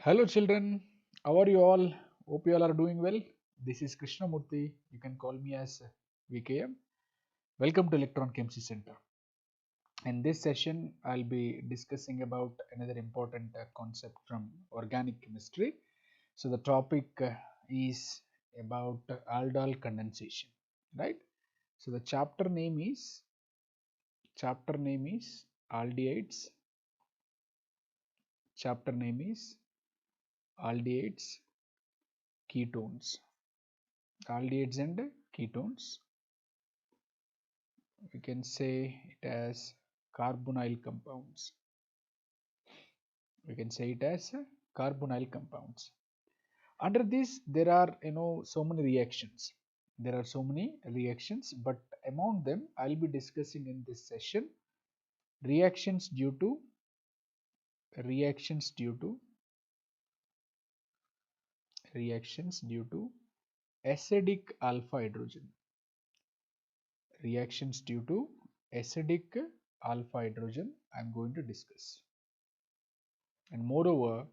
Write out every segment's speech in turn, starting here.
Hello children, how are you all? Hope you all are doing well. This is Krishnamurthy. You can call me as VKM. Welcome to Electron Chemistry Center. In this session, I'll be discussing about another important concept from organic chemistry. So the topic is about aldol condensation, right? So the chapter name is aldehydes. Chapter name is aldehydes, ketones. Aldehydes and ketones. We can say it as carbonyl compounds. We can say it as carbonyl compounds. Under this, there are so many reactions. There are so many reactions, but among them, I'll be discussing in this session reactions due to reactions due to reactions due to acidic alpha hydrogen. Reactions due to acidic alpha hydrogen I'm going to discuss. And moreover,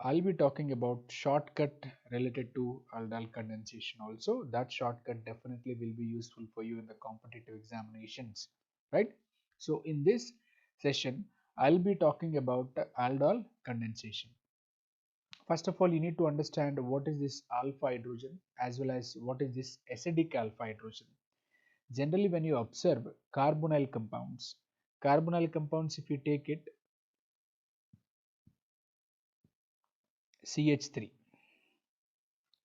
I'll be talking about shortcut related to aldol condensation also. That shortcut definitely will be useful for you in the competitive examinations, right? So in this session, I'll be talking about aldol condensation. First of all, you need to understand what is this alpha hydrogen as well as what is this acidic alpha hydrogen. Generally, when you observe carbonyl compounds, if you take it CH3,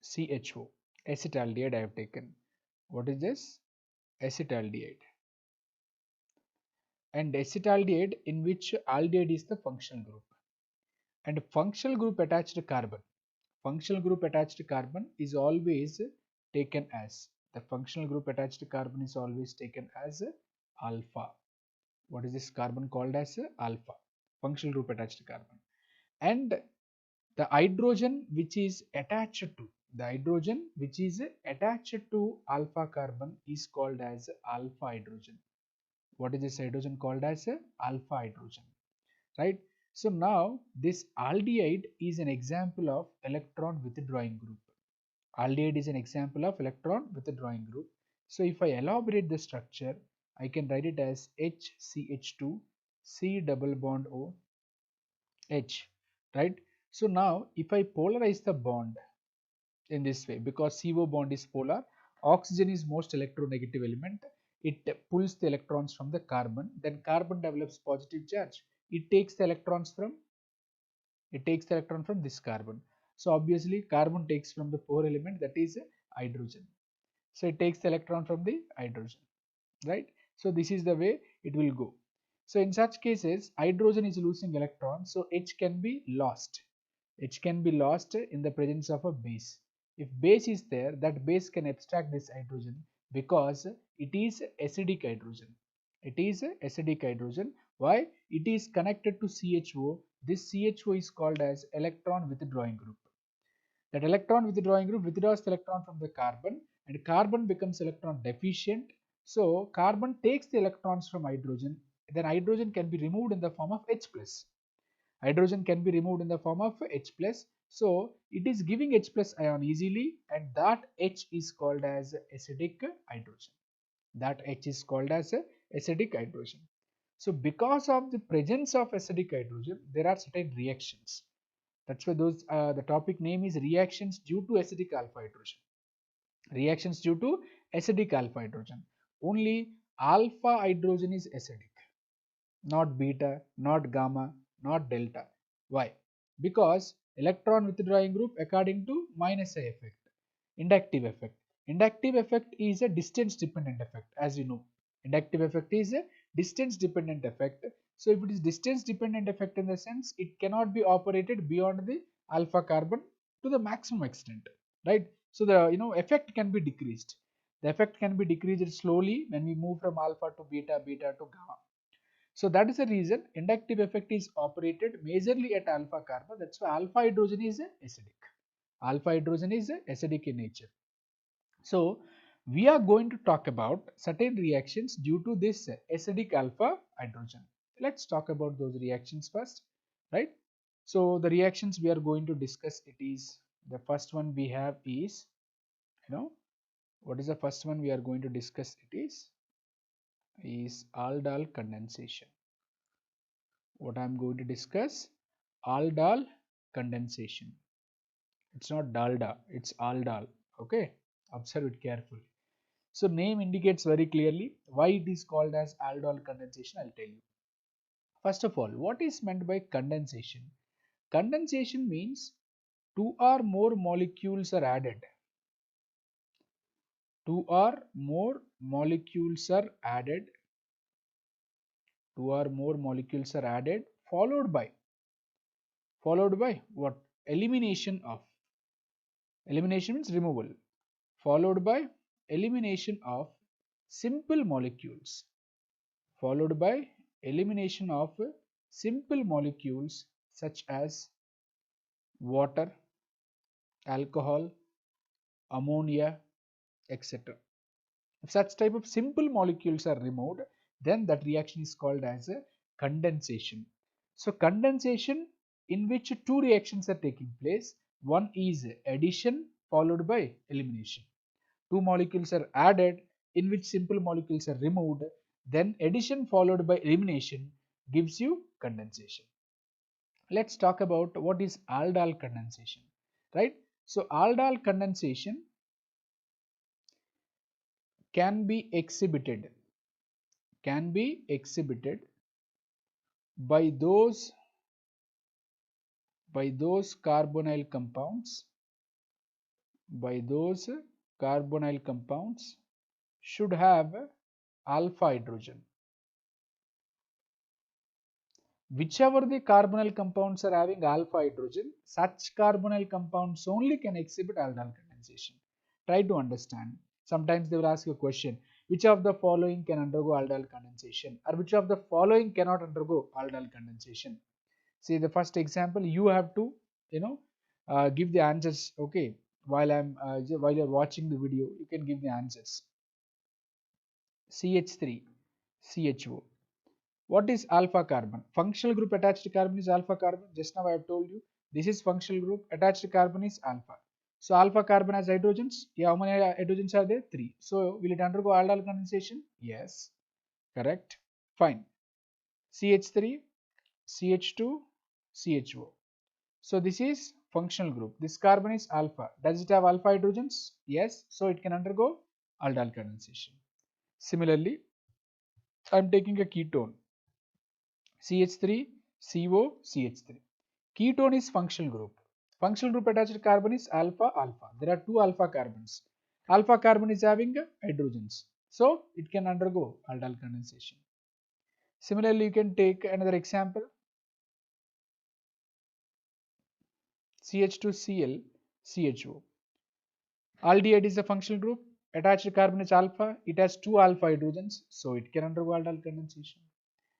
CHO, acetaldehyde I have taken. What is this? Acetaldehyde. And acetaldehyde in which aldehyde is the functional group. And functional group attached to carbon. Functional group attached to carbon is always taken as. The functional group attached to carbon is always taken as alpha. What is this carbon called as alpha? Functional group attached to carbon. And the hydrogen which is attached to alpha carbon is called as alpha hydrogen. What is this hydrogen called as alpha hydrogen, right? So now this aldehyde is an example of electron withdrawing group. Aldehyde is an example of electron withdrawing group. So if I elaborate the structure, I can write it as HCH2 C double bond O H, right? So now if I polarize the bond in this way, because CO bond is polar, oxygen is most electronegative element, it pulls the electrons from the carbon, then carbon develops positive charge, it takes the electron from this carbon. So obviously carbon takes from the poor element, that is hydrogen, so it takes the electron from the hydrogen, right? So this is the way it will go. So in such cases, hydrogen is losing electrons, so H can be lost. H can be lost in the presence of a base. If base is there, that base can abstract this hydrogen because it is acidic hydrogen. It is acidic hydrogen. Why? It is connected to CHO. This CHO is called as electron withdrawing group. That electron withdrawing group withdraws the electron from the carbon, and carbon becomes electron deficient. So carbon takes the electrons from hydrogen, then hydrogen can be removed in the form of H plus. Hydrogen can be removed in the form of H plus. So it is giving H plus ion easily, and that H is called as acidic hydrogen. That H is called as acidic hydrogen. So because of the presence of acidic hydrogen, there are certain reactions. That's why the topic name is reactions due to acidic alpha hydrogen. Reactions due to acidic alpha hydrogen. Only alpha hydrogen is acidic, not beta, not gamma, not delta. Why? Because electron withdrawing group according to minus I effect, inductive effect. Inductive effect is a distance dependent effect, as you know. Inductive effect is a distance dependent effect. So if it is distance dependent effect, in the sense it cannot be operated beyond the alpha carbon to the maximum extent, right? So the effect can be decreased. The effect can be decreased slowly when we move from alpha to beta, beta to gamma. So that is the reason inductive effect is operated majorly at alpha carbon. That's why alpha hydrogen is acidic. Alpha hydrogen is acidic in nature. So we are going to talk about certain reactions due to this acidic alpha hydrogen. Let's talk about those reactions first, right? So the reactions we are going to discuss, it is the first one we have is, what is the first one we are going to discuss? It is aldol condensation. What I am going to discuss? Aldol condensation. It's not dalda, it's aldol. Okay, observe it carefully. So name indicates very clearly why it is called as aldol condensation. I'll tell you. First of all, what is meant by condensation? Condensation means two or more molecules are added. Two or more molecules are added. Two or more molecules are added, followed by what? Elimination of. Elimination means removal. Followed by elimination of simple molecules. Followed by elimination of simple molecules such as water, alcohol, ammonia, etc. If such type of simple molecules are removed, then that reaction is called as a condensation. So condensation, in which two reactions are taking place. One is addition followed by elimination. Two molecules are added, in which simple molecules are removed, then addition followed by elimination gives you condensation. Let's talk about what is aldol condensation, right? So aldol condensation can be exhibited by those carbonyl compounds should have alpha hydrogen. Whichever the carbonyl compounds are having alpha hydrogen, such carbonyl compounds only can exhibit aldol condensation. Try to understand. Sometimes they will ask you a question, which of the following can undergo aldol condensation, or which of the following cannot undergo aldol condensation. See the first example, you have to give the answers. Okay, while you're watching the video, you can give the answers. CH3, CHO. What is alpha carbon? Functional group attached to carbon is alpha carbon. Just now I have told you this is functional group, attached to carbon is alpha. So alpha carbon has hydrogens. Yeah, how many hydrogens are there? 3. So will it undergo aldol condensation? Yes, correct. Fine. CH3, CH2, CHO. So this is functional group. This carbon is alpha. Does it have alpha hydrogens? Yes. So it can undergo aldol condensation. Similarly, I am taking a ketone. CH3, CO, CH3. Ketone is functional group. Functional group attached to carbon is alpha, alpha. There are two alpha carbons. Alpha carbon is having hydrogens. So it can undergo aldol condensation. Similarly, you can take another example. CH2Cl, CHO. Aldehyde is a functional group. Attached to carbon is alpha. It has two alpha hydrogens. So it can undergo aldol condensation.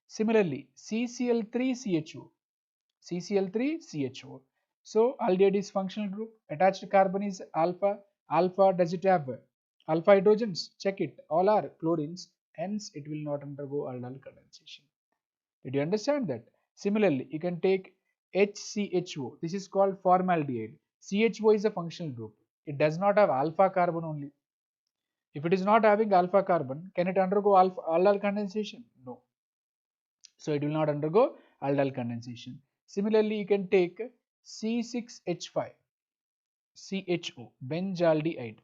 Similarly, CCl3CHO. CCl3CHO. So aldehyde is functional group. Attached to carbon is alpha. Alpha, does it have alpha hydrogens? Check it. All are chlorines. Hence, it will not undergo aldol condensation. Did you understand that? Similarly, you can take HCHO. This is called formaldehyde. CHO is a functional group. It does not have alpha carbon only. If it is not having alpha carbon, can it undergo aldol condensation? No. So it will not undergo aldol condensation. Similarly, you can take C6H5, CHO, benzaldehyde.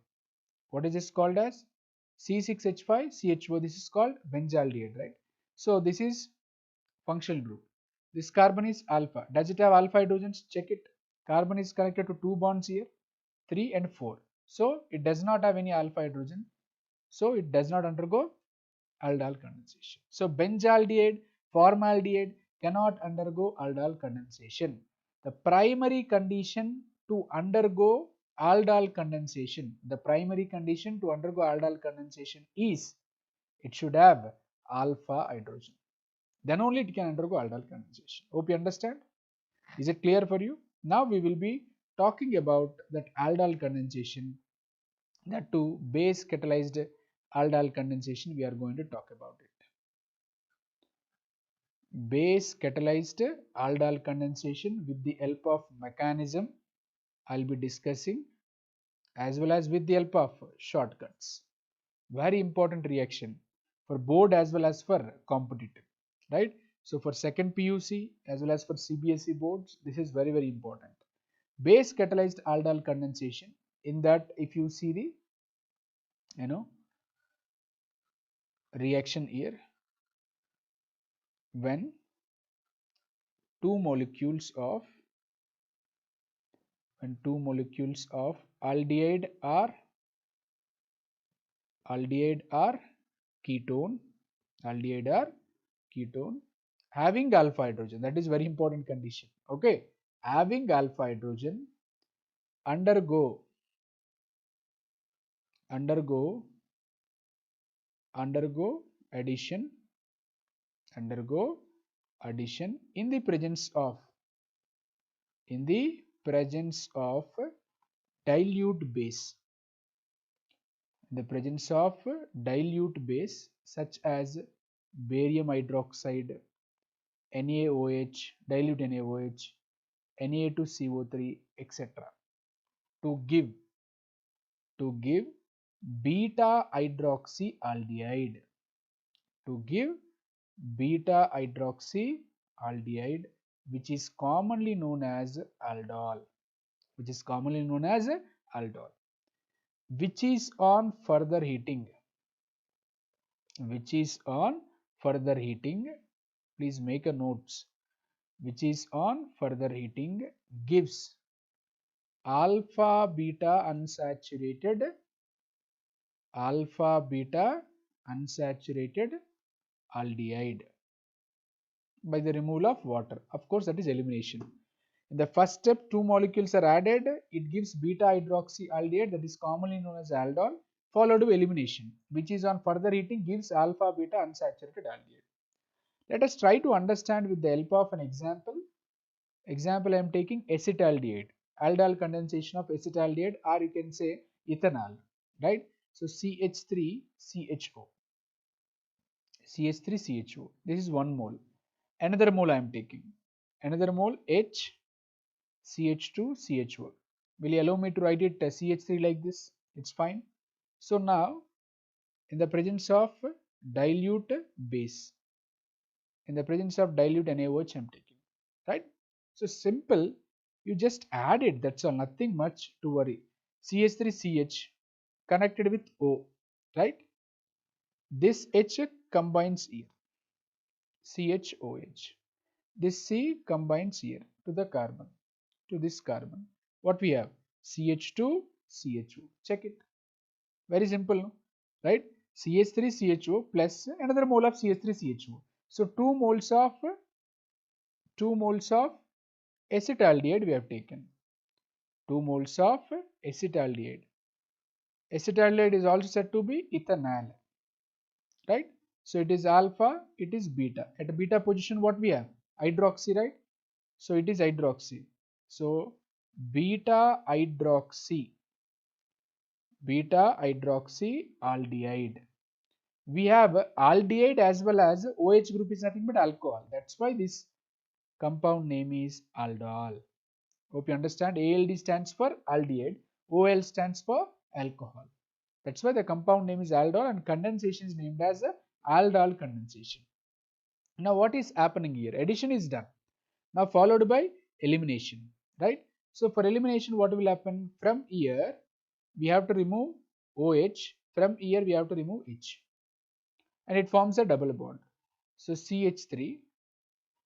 What is this called as? C6H5, CHO. This is called benzaldehyde, right? So this is functional group. This carbon is alpha. Does it have alpha hydrogens? Check it. Carbon is connected to two bonds here, 3 and 4. So it does not have any alpha hydrogen. So it does not undergo aldol condensation. So benzaldehyde, formaldehyde cannot undergo aldol condensation. The primary condition to undergo aldol condensation, is it should have alpha hydrogen. Then only it can undergo aldol condensation. Hope you understand. Is it clear for you? Now we will be talking about that aldol condensation, that too base catalyzed aldol condensation. We are going to talk about it. base catalyzed aldol condensation with the help of mechanism I'll be discussing, as well as with the help of shortcuts. Very important reaction for board as well as for competitive, right? So for second PUC as well as for CBSE boards, this is very, very important. Base catalyzed aldol condensation, in that if you see the reaction here, when two molecules of aldehyde or ketone, having alpha hydrogen, that is very important condition. Okay, having alpha hydrogen undergo addition in the presence of dilute base, such as barium hydroxide, NaOH, dilute NaOH, Na2CO3, etc., to give beta hydroxyaldehyde, which is commonly known as aldol, which is on further heating, please make a notes, which is on further heating gives alpha beta unsaturated aldehyde by the removal of water. Of course, that is elimination. In the first step, two molecules are added. It gives beta hydroxyaldehyde, that is commonly known as aldol, followed by elimination, which is on further heating gives alpha beta unsaturated aldehyde. Let us try to understand with the help of an example. Example, I am taking acetaldehyde, aldol condensation of acetaldehyde, or you can say ethanol, right? So CH3CHO. This is 1 mole. Another mole I am taking. Another mole HCH2CHO. Will you allow me to write it CH3 like this? It's fine. So now, in the presence of dilute base, NaOH I am taking, right? So simple, you just add it, that's all, nothing much to worry. CH3CH connected with O, right? This H combines here, CHOH. This C combines here to the carbon, to this carbon. What we have? CH2CHO. Check it. Very simple, no? Right? CH3CHO plus another mole of CH3CHO. So 2 moles of acetaldehyde we have taken. 2 moles of acetaldehyde. Acetaldehyde is also said to be ethanol, right? So it is alpha, it is beta. At beta position, what we have? Hydroxy, right? So it is hydroxy. So beta hydroxyaldehyde. We have aldehyde as well as OH group is nothing but alcohol. That's why this compound name is aldol. Hope you understand. ALD stands for aldehyde, OL stands for alcohol. That's why the compound name is aldol, and condensation is named as aldol condensation. Now what is happening here? Addition is done. Now followed by elimination, right? So for elimination, what will happen? From here we have to remove OH, from here we have to remove H, and it forms a double bond. So CH3,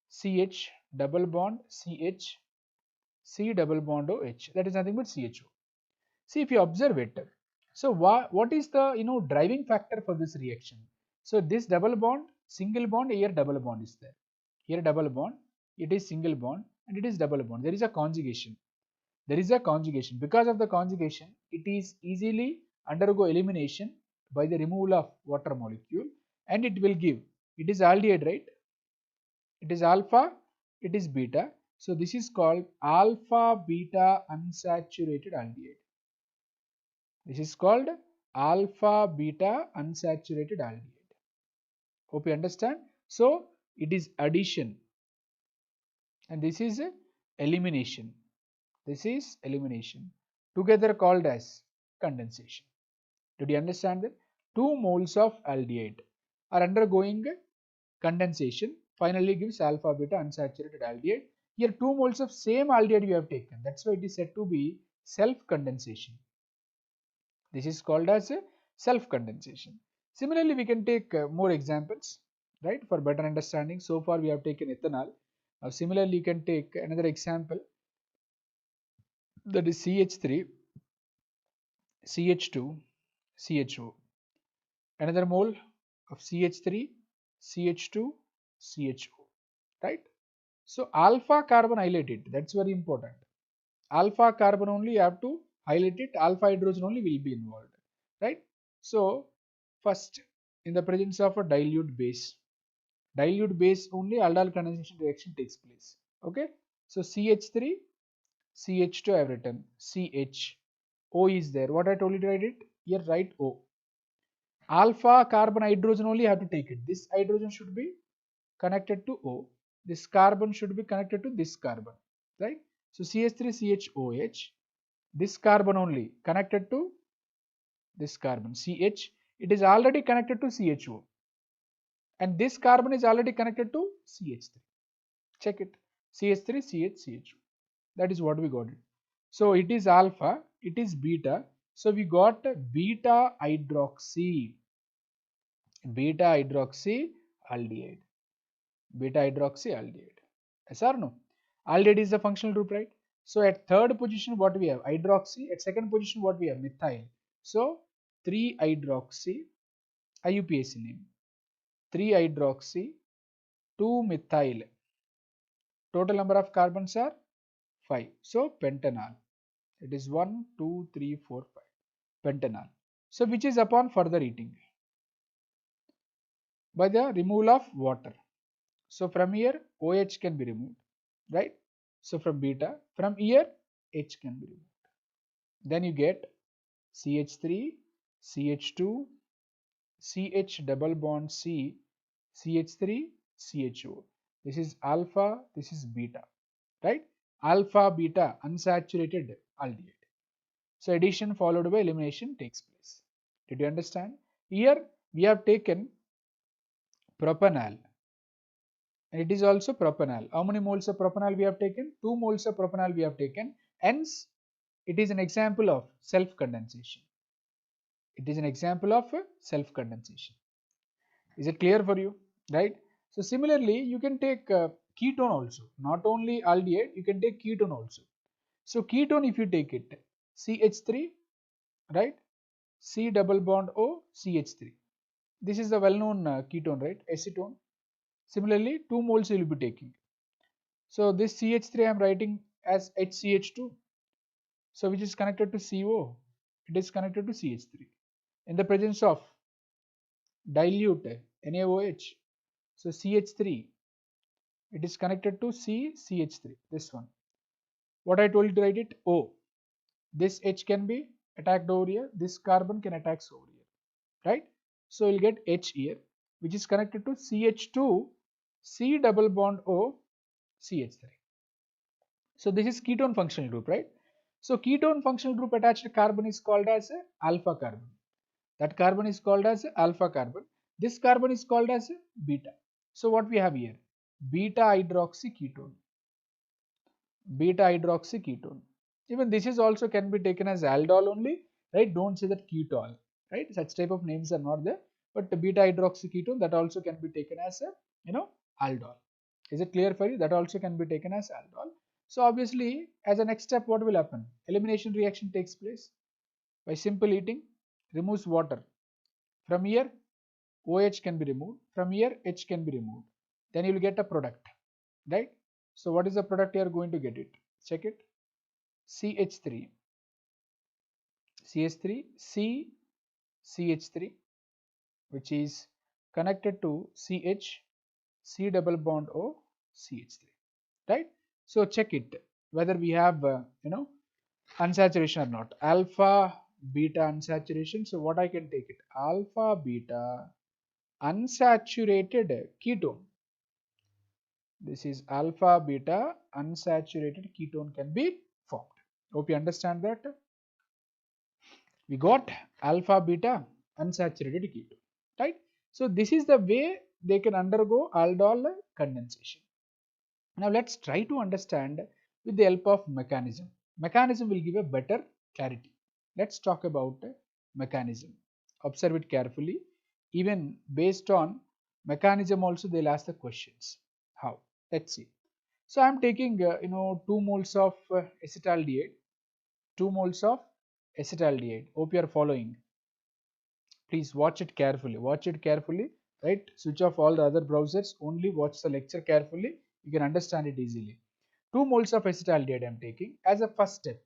CH double bond, CH, C double bond OH, that is nothing but CHO. See, if you observe it, so what is the driving factor for this reaction? So this double bond, single bond, here double bond is there. Here double bond, it is single bond, and it is double bond. There is a conjugation. Because of the conjugation, it is easily undergo elimination by the removal of water molecule, and it will give, it is aldehyde, right? It is alpha, it is beta. So this is called alpha beta unsaturated aldehyde. This is called alpha beta unsaturated aldehyde. Hope you understand. So it is addition, and this is elimination. This is elimination, together called as condensation. Did you understand that? 2 moles of aldehyde are undergoing condensation, finally gives alpha beta unsaturated aldehyde. Here 2 moles of same aldehyde you have taken. That's why it is said to be self-condensation. This is called as self-condensation. Similarly, we can take more examples, right, for better understanding. So far we have taken ethanol. Now similarly, you can take another example, that is CH3, CH2, CHO. Another mole of CH3, CH2, CHO, right? So alpha carbon highlight it, that's very important. Alpha carbon only you have to highlight it, alpha hydrogen only will be involved, right? So first, in the presence of a dilute base only aldol condensation reaction takes place. Okay, so CH3, CH2 I have written, CH, O is there. What I told you to write it? Here write O. Alpha carbon hydrogen only have to take it. This hydrogen should be connected to O. This carbon should be connected to this carbon, right? So CH3CHOH, this carbon only connected to this carbon CH. It is already connected to CHO, and this carbon is already connected to CH3. Check it, CH3CHCHO. That is what we got it. So it is alpha, it is beta. So we got beta hydroxy aldehyde. Beta hydroxyaldehyde. Yes or no? Aldehyde is the functional group, right? So at third position, what we have? Hydroxy. At second position, what we have? Methyl. So 3-hydroxy, IUPAC name. 3-hydroxy, 2-methyl. Total number of carbons are 5. So pentanol. It is 1, 2, 3, 4, 5. Pentanol. So which is upon further heating by the removal of water. So from here OH can be removed, right? So from beta, from here H can be removed. Then you get CH3, CH2, CH double bond C, CH3, CHO. This is alpha, this is beta, right? Alpha, beta, unsaturated aldehyde. So addition followed by elimination takes place. Did you understand? Here we have taken propanol, and it is also propanol. How many moles of propanol we have taken? 2 moles of propanol we have taken. Hence, it is an example of self-condensation. It is an example of self-condensation. Is it clear for you? Right? So similarly, you can take ketone also. Not only aldehyde, you can take ketone also. So ketone, if you take it, CH3, right? C double bond O, CH3. This is the well-known ketone, right? Acetone. Similarly, 2 moles you will be taking. So this CH3 I am writing as HCH2. So which is connected to CO. It is connected to CH3. In the presence of dilute NaOH, so CH3, it is connected to CH3, this one. What I told you to write it, O. This H can be attacked over here, this carbon can attack over here, right? So you'll get H here, which is connected to CH2, C double bond O, CH3. So this is ketone functional group, right? So ketone functional group attached carbon is called as alpha carbon. That carbon is called as alpha carbon. This carbon is called as beta. So what we have here? Beta hydroxyketone. Beta hydroxyketone. Even this is also can be taken as aldol only, right? Don't say that ketol, right? Such type of names are not there. But the beta hydroxyketone, that also can be taken as a aldol. Is it clear for you? That also can be taken as aldol. So obviously, as a next step, what will happen? Elimination reaction takes place by simple heating, removes water. From here, OH can be removed. From here, H can be removed. Then you will get a product, right? So what is the product you are going to get it? Check it. CH3, CH3, C, CH3, which is connected to CH, C double bond O, CH3, right? So check it whether we have unsaturation or not. Alpha, beta unsaturation. So what I can take it? Alpha, beta unsaturated ketone. This is alpha beta unsaturated ketone can be formed. Hope you understand that. We got alpha beta unsaturated ketone, right? So this is the way they can undergo aldol condensation. Now let's try to understand with the help of mechanism. Mechanism will give a better clarity. Let's talk about mechanism. Observe it carefully. Even based on mechanism also they'll ask the questions. How? Let's see. So I'm taking 2 moles of acetaldehyde, 2 moles of acetaldehyde. Hope you are following. Please watch it carefully. Watch it carefully. Right? Switch off all the other browsers. Only watch the lecture carefully. You can understand it easily. 2 moles of acetaldehyde I am taking as a first step.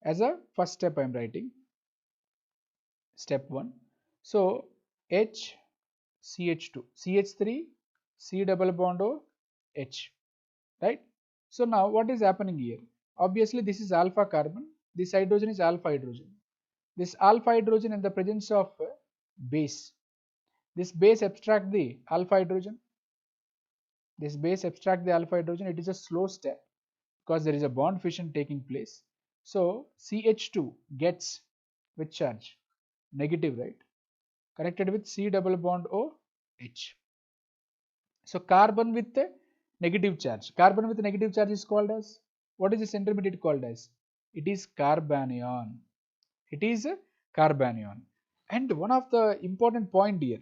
As a first step I am writing step 1. So H CH2 CH3 C double bond O H, right? So now what is happening here? Obviously this is alpha carbon, this hydrogen is alpha hydrogen. This alpha hydrogen in the presence of base. This base abstract the alpha hydrogen. This base abstract the alpha hydrogen. It is a slow step because there is a bond fission taking place. So CH2 gets which charge? Negative, right? Connected with C double bond O H. So carbon with a negative charge. Carbon with a negative charge is called as, what is this intermediate called as? It is carbanion. It is a carbanion. And one of the important point here,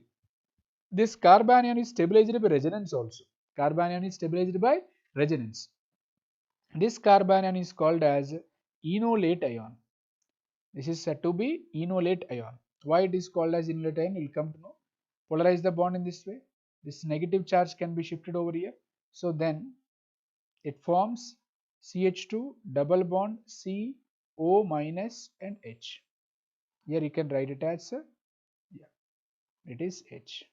this carbanion is stabilized by resonance also. Carbanion is stabilized by resonance. This carbanion is called as enolate ion. This is said to be enolate ion. Why it is called as enolate ion? You will come to know. Polarize the bond in this way. This negative charge can be shifted over here. So then it forms CH2 double bond C O minus and H. Here you can write it as it is H.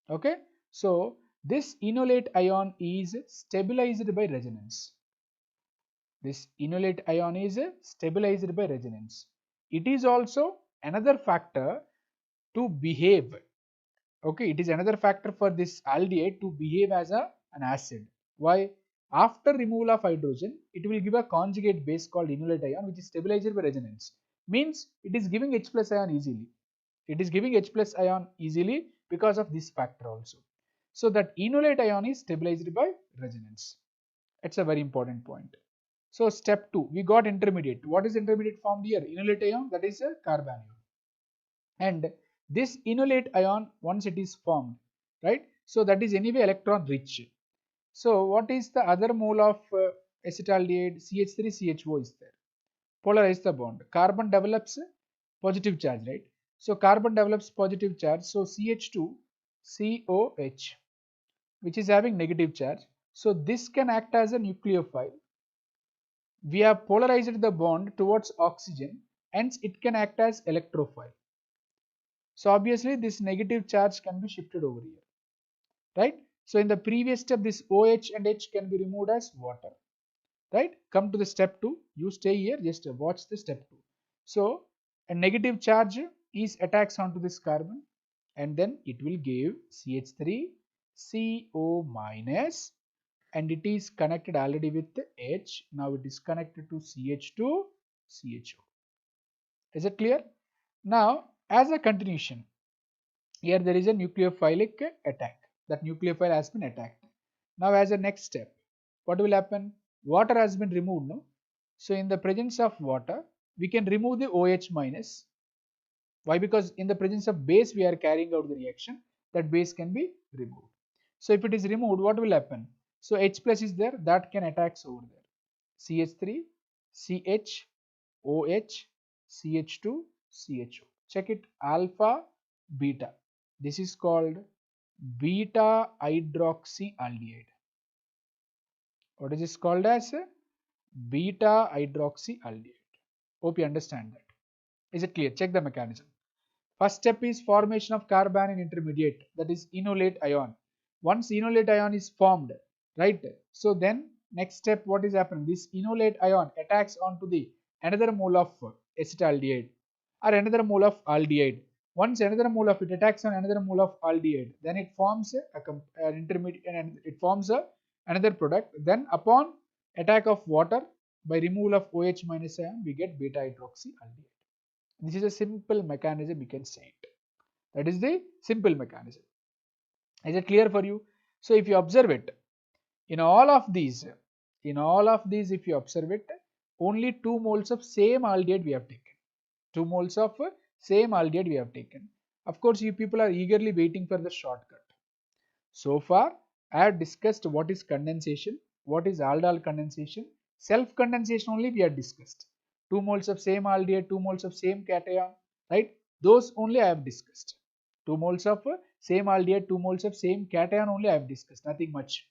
Okay. So this enolate ion is stabilized by resonance. This enolate ion is stabilized by resonance. It is also another factor to behave. Okay, it is another factor for this aldehyde to behave as an acid. Why? After removal of hydrogen, it will give a conjugate base called enolate ion, which is stabilized by resonance. Means it is giving H plus ion easily. It is giving H plus ion easily because of this factor also. So that enolate ion is stabilized by resonance. It's a very important point. So step 2, we got intermediate. What is intermediate formed here? Enolate ion, that is a carbanion. And this enolate ion, once it is formed, right? So that is anyway electron rich. So what is the other mole of acetaldehyde? CH3CHO is there. Polarize the bond. Carbon develops positive charge, right? So carbon develops positive charge. So CH2COH, which is having negative charge. So this can act as a nucleophile. We have polarized the bond towards oxygen, hence it can act as electrophile. So obviously this negative charge can be shifted over here, right? So in the previous step, this OH and H can be removed as water, right? Come to the step 2. You stay here, just watch the step 2. So a negative charge is attacks onto this carbon, and then it will give CH3CO minus, and it is connected already with the H. Now it is connected to CH2CHO. Is it clear? Now as a continuation, here there is a nucleophilic attack. That nucleophile has been attacked. Now as a next step, what will happen? Water has been removed, no? So in the presence of water, we can remove the OH minus. Why? Because in the presence of base we are carrying out the reaction, that base can be removed. So if it is removed, what will happen? So H plus is there, that can attacks over there. CH3, CH, OH, CH2, CHO. Check it, alpha, beta. This is called beta hydroxyaldehyde. What is this called as? Beta hydroxyaldehyde. Hope you understand that. Is it clear? Check the mechanism. First step is formation of carbanion intermediate, that is enolate ion. Once enolate ion is formed, right? So then next step, what is happening? This enolate ion attacks onto the another mole of acetaldehyde or another mole of aldehyde. Once another mole of it attacks on another mole of aldehyde, then it forms an intermediate and it forms a another product. Then upon attack of water by removal of OH minus ion, we get beta hydroxyaldehyde. This is a simple mechanism, you can say it. That is the simple mechanism. Is it clear for you? So if you observe it, in all of these, if you observe it, only 2 moles of same aldehyde we have taken. 2 moles of same aldehyde we have taken. Of course, you people are eagerly waiting for the shortcut. So far, I have discussed what is condensation, what is aldol condensation, self condensation only we have discussed. 2 moles of same aldehyde, 2 moles of same cation, right? Those only I have discussed. 2 moles of same aldehyde, 2 moles of same cation only I have discussed, nothing much.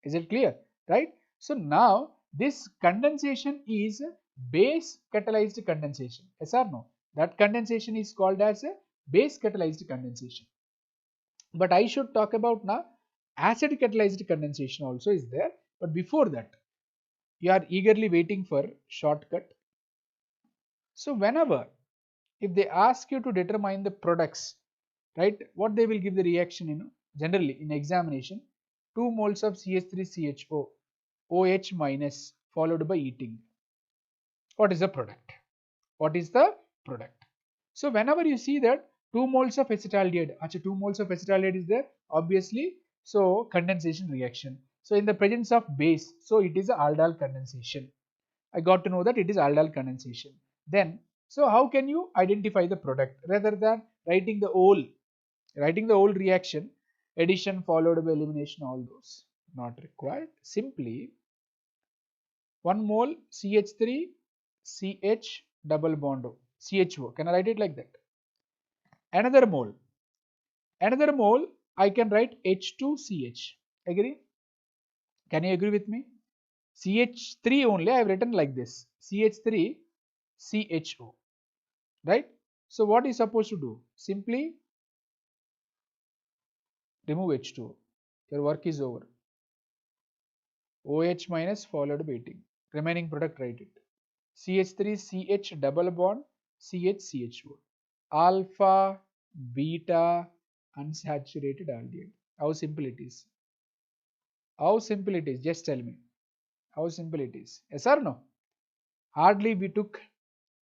Is it clear? Right? So now this condensation is base catalyzed condensation. Yes or no? That condensation is called as a base catalyzed condensation. But I should talk about now acid catalyzed condensation also is there. But before that, you are eagerly waiting for shortcut. So whenever if they ask you to determine the products, right, what they will give the reaction, generally in examination, 2 moles of CH3CHO OH minus followed by heating. What is the product? What is the product? So whenever you see that 2 moles of acetaldehyde, 2 moles of acetaldehyde is there, obviously, so condensation reaction. So in the presence of base, so it is a aldol condensation. I got to know that it is aldol condensation. Then, so how can you identify the product rather than writing the whole reaction, addition followed by elimination, all those not required. Simply 1 mole CH3 CH double bond O, CHO. Can I write it like that? Another mole I can write H2CH. Agree? Can you agree with me? CH3 only I have written like this, CH3 CHO, right? So what is supposed to do? Simply remove H2O. Your work is over. OH minus followed by heating. Remaining product, write it. CH3 CH double bond CH CHO. Alpha beta unsaturated aldehyde. How simple it is. How simple it is. Just tell me. How simple it is. Yes or no? Hardly we took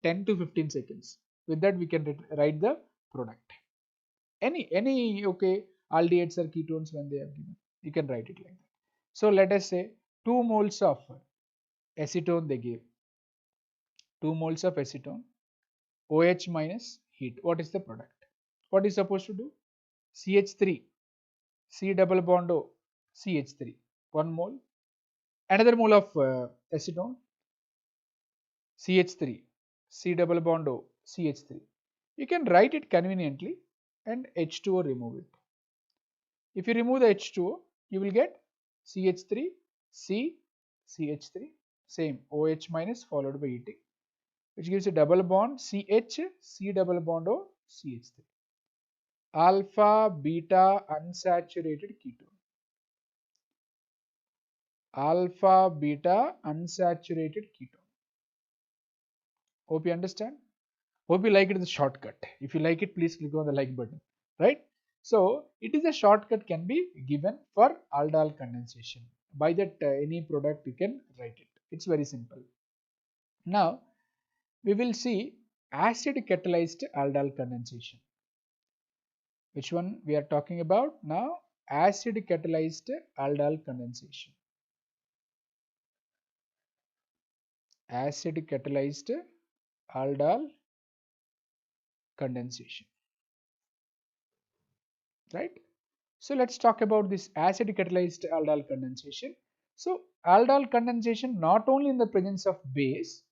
10 to 15 seconds. With that we can write the product. Any okay, aldehydes or ketones when they are given. You can write it like that. So let us say 2 moles of acetone they gave. 2 moles of acetone. OH minus heat. What is the product? What is supposed to do? CH3 C double bond O CH3 1 mole. Another mole of acetone CH3 C double bond O CH3. You can write it conveniently and H2O remove it. If you remove the H2O, you will get CH3 C CH3 same OH minus followed by heating, which gives a double bond CH C double bond O CH3. Alpha beta unsaturated ketone. Alpha beta unsaturated ketone. Hope you understand. Hope you like it, the shortcut. If you like it, please click on the like button, right? So it is a shortcut can be given for aldol condensation. By that any product you can write it. It's very simple. Now we will see acid catalyzed aldol condensation. Which one we are talking about now? Acid catalyzed aldol condensation. Acid catalyzed aldol condensation, right? So let's talk about this acid catalyzed aldol condensation. So aldol condensation not only in the presence of base,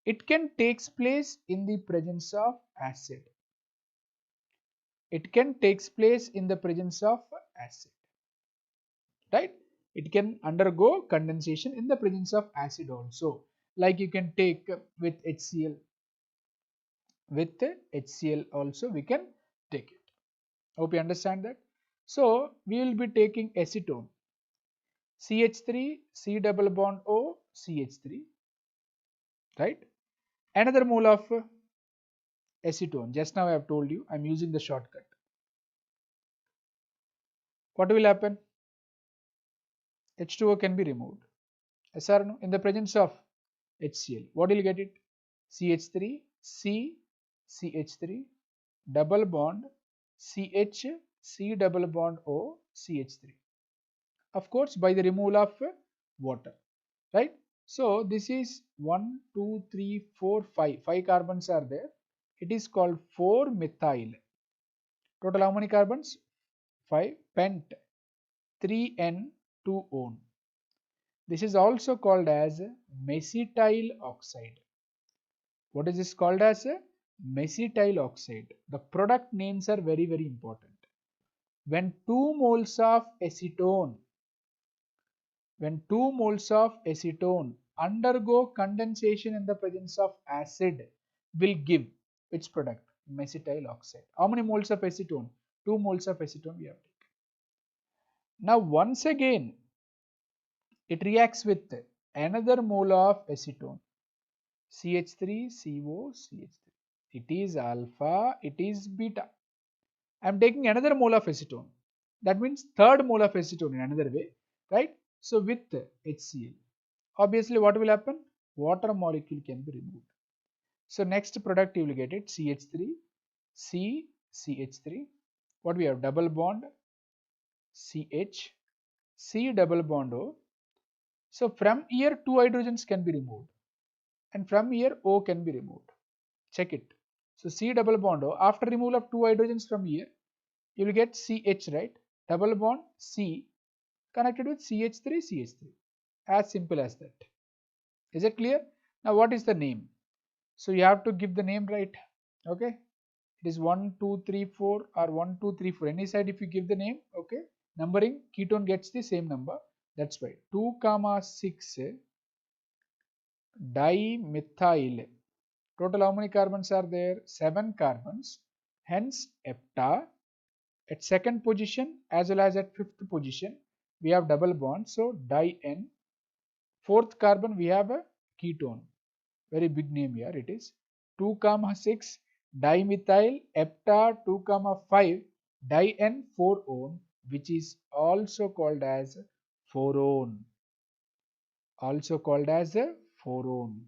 it can takes place in the presence of acid. It can takes place in the presence of acid, right? It can undergo condensation in the presence of acid also. Like you can take with HCl. With HCl also we can take it. Hope you understand that. So we will be taking acetone. CH3 C double bond O CH3, right? Another mole of acetone. Just now I have told you I am using the shortcut. What will happen? H2O can be removed. Yes or no? In the presence of HCl, what will you get it? CH3, C, CH3, double bond, CH, C double bond O, CH3. Of course, by the removal of water, right? So this is 1, 2, 3, 4, 5. 5 carbons are there. It is called 4-methyl. Total how many carbons? 5. Pent 3N2O. This is also called as mesityle oxide. What is this called as? Mesityle oxide. The product names are very, very important. When 2 moles of acetone, undergo condensation in the presence of acid, will give which product? Mesityle oxide. How many moles of acetone? 2 moles of acetone we have taken. Now once again, it reacts with another mole of acetone, CH3CO, CH3. It is alpha, it is beta. I am taking another mole of acetone. That means third mole of acetone in another way, right? So with HCl, obviously what will happen? Water molecule can be removed. So next product you will get it, CH3, C, CH3. What we have? Double bond, CH, C double bond O. So from here 2 hydrogens can be removed, and from here O can be removed. Check it. So C double bond O, after removal of 2 hydrogens from here, you will get CH, right? Double bond C connected with CH3, CH3. As simple as that. Is it clear? Now what is the name? So you have to give the name, right? Okay. It is 1, 2, 3, 4 or 1, 2, 3, 4. Any side if you give the name, okay. Numbering, ketone gets the same number. That's why 2,6 dimethyl. Total how many carbons are there? 7 carbons. Hence hepta. At second position as well as at fifth position, we have double bond. So di-N. Fourth carbon we have a ketone. Very big name here. It is 2,6 dimethyl hepta 2,5 di-N-4-one, which is also called as 4-one. Also called as a 4-one.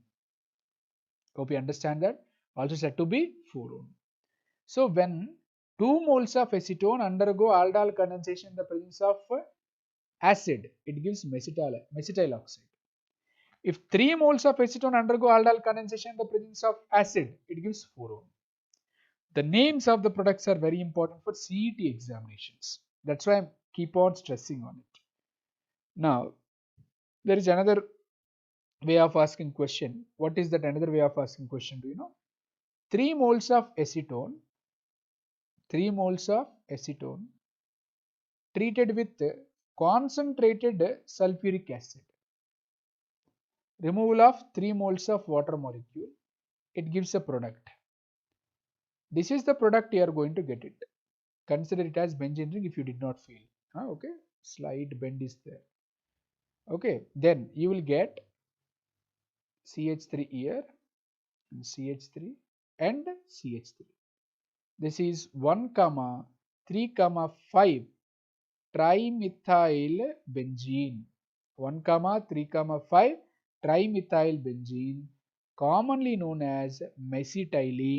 Hope you understand that. Also said to be 4-one. So when 2 moles of acetone undergo aldol condensation in the presence of acid, it gives mesityle oxide. If 3 moles of acetone undergo aldol condensation in the presence of acid, it gives 4-one. The names of the products are very important for CET examinations. That's why I keep on stressing on it. Now, there is another way of asking question. What is that another way of asking question? Do you know? 3 moles of acetone treated with concentrated sulfuric acid. Removal of 3 moles of water molecule, it gives a product. This is the product you are going to get it. Consider it as benzene ring if you did not feel. Okay, slight bend is there. Okay, then you will get CH3 here, and CH3 and CH3. This is 1, 3, 5 trimethyl benzene. 1, 3, 5 trimethyl benzene, commonly known as mesitylene.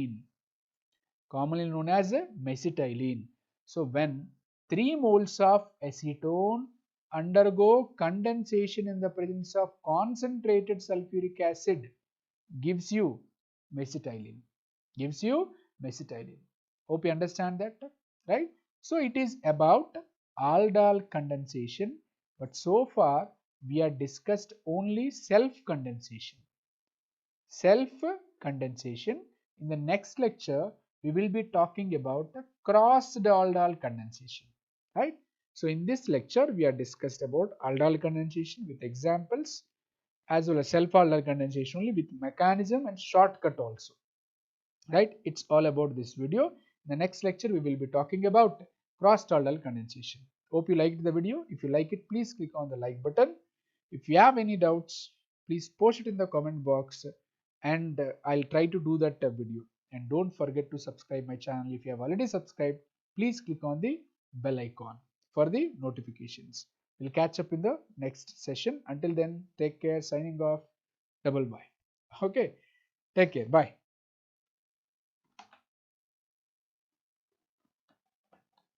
So when 3 moles of acetone undergo condensation in the presence of concentrated sulfuric acid, gives you mesitylene. Hope you understand that, right? So it is about aldol condensation, but so far we have discussed only self condensation. In the next lecture, we will be talking about crossed aldol condensation, right? So in this lecture, we have discussed about aldol condensation with examples, as well as self-aldol condensation only with mechanism and shortcut also, right? It's all about this video. In the next lecture, we will be talking about crossed aldol condensation. Hope you liked the video. If you like it, please click on the like button. If you have any doubts, please post it in the comment box, and I'll try to do that video. And don't forget to subscribe my channel. If you have already subscribed, please click on the bell icon for the notifications. We'll catch up in the next session. Until then, take care. Signing off. Double bye. Okay. Take care. Bye.